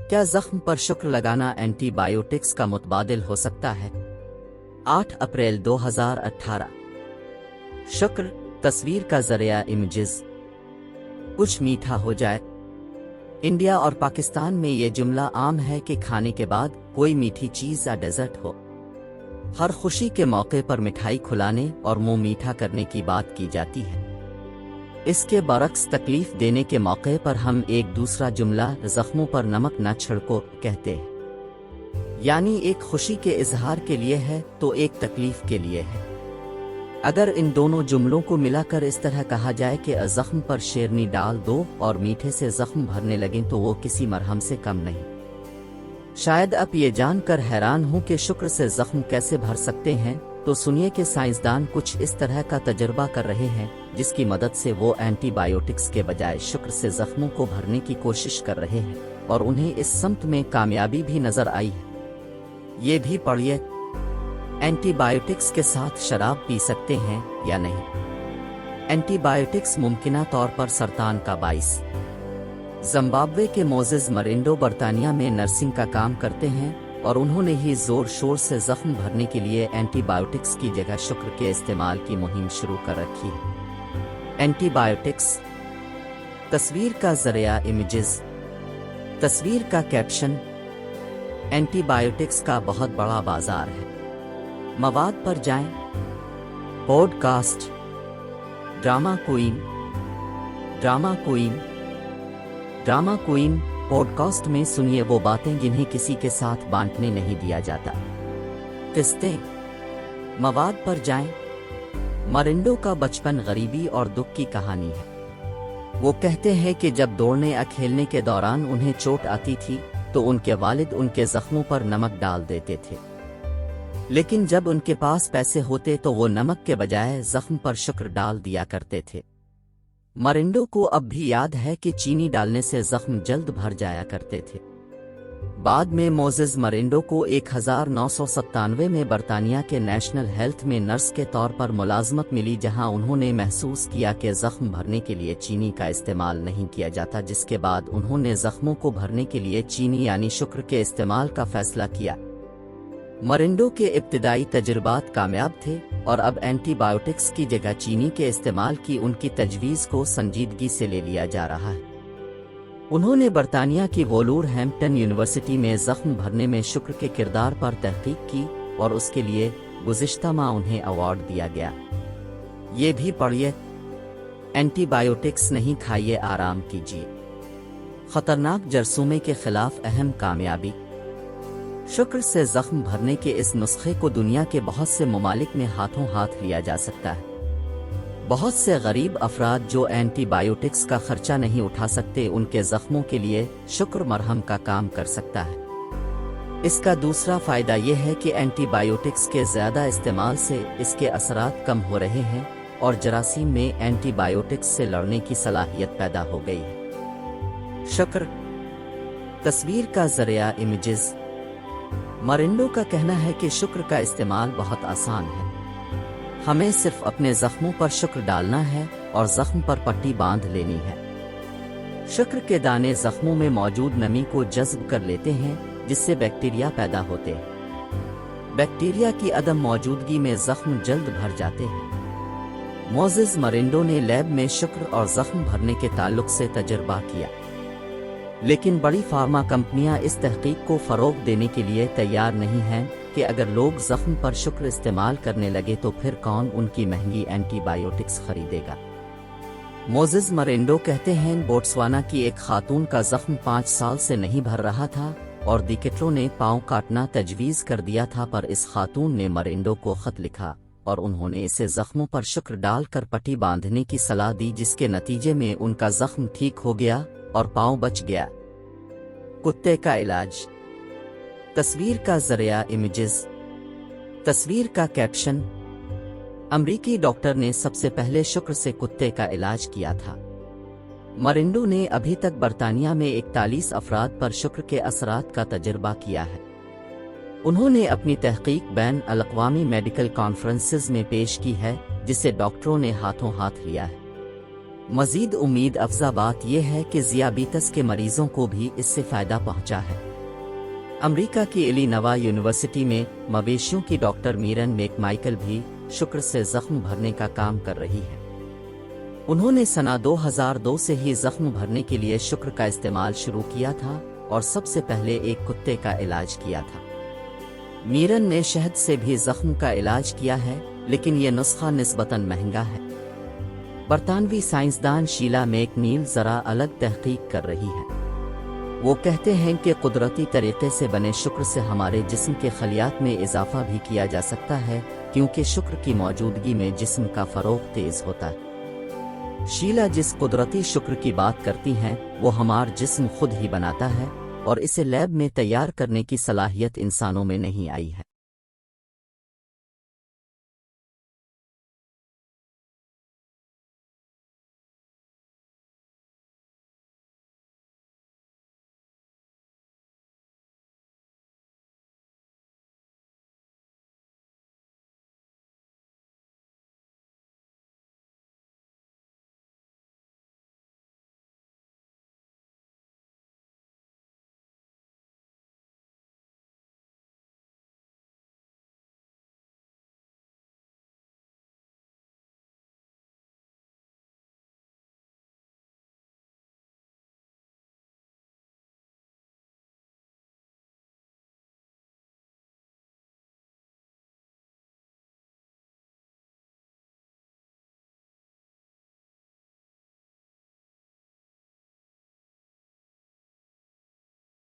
کیا زخم پر شکر لگانا اینٹی بایوٹکس کا متبادل ہو سکتا ہے؟ 8 اپریل 2018۔ شکر، تصویر کا ذریعہ امیجز۔ کچھ میٹھا ہو جائے۔ انڈیا اور پاکستان میں یہ جملہ عام ہے کہ کھانے کے بعد کوئی میٹھی چیز یا ڈیزرٹ ہو۔ ہر خوشی کے موقع پر مٹھائی کھلانے اور منہ میٹھا کرنے کی بات کی جاتی ہے۔ اس کے برعکس تکلیف دینے کے موقع پر ہم ایک دوسرا جملہ زخموں پر نمک نہ چھڑکو کہتے ہیں، یعنی ایک خوشی کے اظہار کے لیے ہے تو ایک تکلیف کے لیے ہے۔ اگر ان دونوں جملوں کو ملا کر اس طرح کہا جائے کہ زخم پر شیرنی ڈال دو اور میٹھے سے زخم بھرنے لگیں تو وہ کسی مرہم سے کم نہیں۔ شاید آپ یہ جان کر حیران ہوں کہ شکر سے زخم کیسے بھر سکتے ہیں، تو سنیے کہ سائنسدان کچھ اس طرح کا تجربہ کر رہے ہیں جس کی مدد سے وہ اینٹی بایوٹکس کے بجائے شکر سے زخموں کو بھرنے کی کوشش کر رہے ہیں، اور انہیں اس سمت میں کامیابی بھی نظر آئی ہے۔ یہ بھی پڑھیے، اینٹی بایوٹکس کے ساتھ شراب پی سکتے ہیں یا نہیں؟ اینٹی بایوٹکس ممکنہ طور پر سرطان کا باعث۔ زمبابوے کے موزز مرینڈو برطانیہ میں نرسنگ کا کام کرتے ہیں، اور انہوں نے ہی زور شور سے زخم بھرنے کے لیے اینٹی بایوٹکس کی جگہ شکر کے استعمال کی مہم شروع کر رکھی ہے۔ اینٹی بایوٹکس، تصویر کا ذریعہ امیجز۔ تصویر کا کیپشن، اینٹی بایوٹکس کا بہت بڑا بازار ہے۔ مواد پر جائیں۔ Podcast, drama queen. Drama queen, drama queen podcast میں سنیے وہ باتیں جنہیں کسی کے ساتھ بانٹنے نہیں دیا جاتا۔ قسطیں۔ مواد پر جائیں۔ مرینڈو کا بچپن غریبی اور دکھ کی کہانی ہے۔ وہ کہتے ہیں کہ جب دوڑنے یا کھیلنے کے دوران انہیں چوٹ آتی تھی تو ان کے والد ان کے زخموں پر نمک ڈال دیتے تھے، لیکن جب ان کے پاس پیسے ہوتے تو وہ نمک کے بجائے زخم پر شکر ڈال دیا کرتے تھے۔ مرینڈو کو اب بھی یاد ہے کہ چینی ڈالنے سے زخم جلد بھر جایا کرتے تھے۔ بعد میں موزز مرینڈو کو 1997 میں برطانیہ کے نیشنل ہیلتھ میں نرس کے طور پر ملازمت ملی، جہاں انہوں نے محسوس کیا کہ زخم بھرنے کے لیے چینی کا استعمال نہیں کیا جاتا، جس کے بعد انہوں نے زخموں کو بھرنے کے لیے چینی یعنی شکر کے استعمال کا فیصلہ کیا۔ مرینڈو کے ابتدائی تجربات کامیاب تھے، اور اب اینٹی بایوٹکس کی جگہ چینی کے استعمال کی ان کی تجویز کو سنجیدگی سے لے لیا جا رہا ہے۔ انہوں نے برطانیہ کی وولور ہیمپٹن یونیورسٹی میں زخم بھرنے میں شکر کے کردار پر تحقیق کی، اور اس کے لیے گزشتہ ماہ انہیں ایوارڈ دیا گیا۔ یہ بھی پڑھیے، اینٹی بایوٹکس نہیں کھائیے، آرام کیجیے۔ خطرناک جرثومے کے خلاف اہم کامیابی۔ شکر سے زخم بھرنے کے اس نسخے کو دنیا کے بہت سے ممالک میں ہاتھوں ہاتھ لیا جا سکتا ہے۔ بہت سے غریب افراد جو اینٹی بایوٹکس کا خرچہ نہیں اٹھا سکتے، ان کے زخموں کے لیے شکر مرہم کا کام کر سکتا ہے۔ اس کا دوسرا فائدہ یہ ہے کہ اینٹی بایوٹکس کے زیادہ استعمال سے اس کے اثرات کم ہو رہے ہیں، اور جراثیم میں اینٹی بایوٹکس سے لڑنے کی صلاحیت پیدا ہو گئی ہے۔ شکر، تصویر کا ذریعہ امیجز۔ مرینڈو کا کہنا ہے کہ شکر کا استعمال بہت آسان ہے۔ ہمیں صرف اپنے زخموں پر شکر ڈالنا ہے اور زخم پر پٹی باندھ لینی ہے۔ شکر کے دانے زخموں میں موجود نمی کو جذب کر لیتے ہیں، جس سے بیکٹیریا پیدا ہوتے ہیں۔ بیکٹیریا کی عدم موجودگی میں زخم جلد بھر جاتے ہیں۔ موزز مرینڈو نے لیب میں شکر اور زخم بھرنے کے تعلق سے تجربہ کیا، لیکن بڑی فارما کمپنیاں اس تحقیق کو فروغ دینے کے لیے تیار نہیں ہیں کہ اگر لوگ زخم پر شکر استعمال کرنے لگے تو پھر کون ان کی مہنگی اینٹی بایوٹکس خریدے گا۔ موزز مرینڈو کہتے ہیں، بوٹسوانا کی ایک خاتون کا زخم 5 سال سے نہیں بھر رہا تھا، اور ڈاکٹروں نے پاؤں کاٹنا تجویز کر دیا تھا، پر اس خاتون نے مرینڈو کو خط لکھا اور انہوں نے اسے زخموں پر شکر ڈال کر پٹی باندھنے کی صلاح دی، جس کے نتیجے میں ان کا زخم ٹھیک ہو گیا اور پاؤں بچ گیا۔ کتے کا علاج۔ تصویر کا ذریعہ امیجز۔ تصویر کا کیپشن، امریکی ڈاکٹر نے سب سے پہلے شکر سے کتے کا علاج کیا تھا۔ مرینڈو نے ابھی تک برطانیہ میں 41 افراد پر شکر کے اثرات کا تجربہ کیا ہے۔ انہوں نے اپنی تحقیق بین الاقوامی میڈیکل کانفرنسز میں پیش کی ہے، جسے ڈاکٹروں نے ہاتھوں ہاتھ لیا ہے۔ مزید امید افزا بات یہ ہے کہ ذیابیطس کے مریضوں کو بھی اس سے فائدہ پہنچا ہے۔ امریکہ کی الینوا یونیورسٹی میں مویشیوں کی ڈاکٹر میرن میک مائیکل بھی شکر سے زخم بھرنے کا کام کر رہی ہے۔ انہوں نے سنہ 2002 سے ہی زخم بھرنے کے لیے شکر کا استعمال شروع کیا تھا اور سب سے پہلے ایک کتے کا علاج کیا تھا۔ میرن نے شہد سے بھی زخم کا علاج کیا ہے، لیکن یہ نسخہ نسبتاً مہنگا ہے۔ برطانوی سائنسدان شیلا میک نیل ذرا الگ تحقیق کر رہی ہے۔ وہ کہتے ہیں کہ قدرتی طریقے سے بنے شکر سے ہمارے جسم کے خلیات میں اضافہ بھی کیا جا سکتا ہے، کیونکہ شکر کی موجودگی میں جسم کا فروغ تیز ہوتا ہے۔ شیلا جس قدرتی شکر کی بات کرتی ہیں وہ ہمارا جسم خود ہی بناتا ہے، اور اسے لیب میں تیار کرنے کی صلاحیت انسانوں میں نہیں آئی ہے۔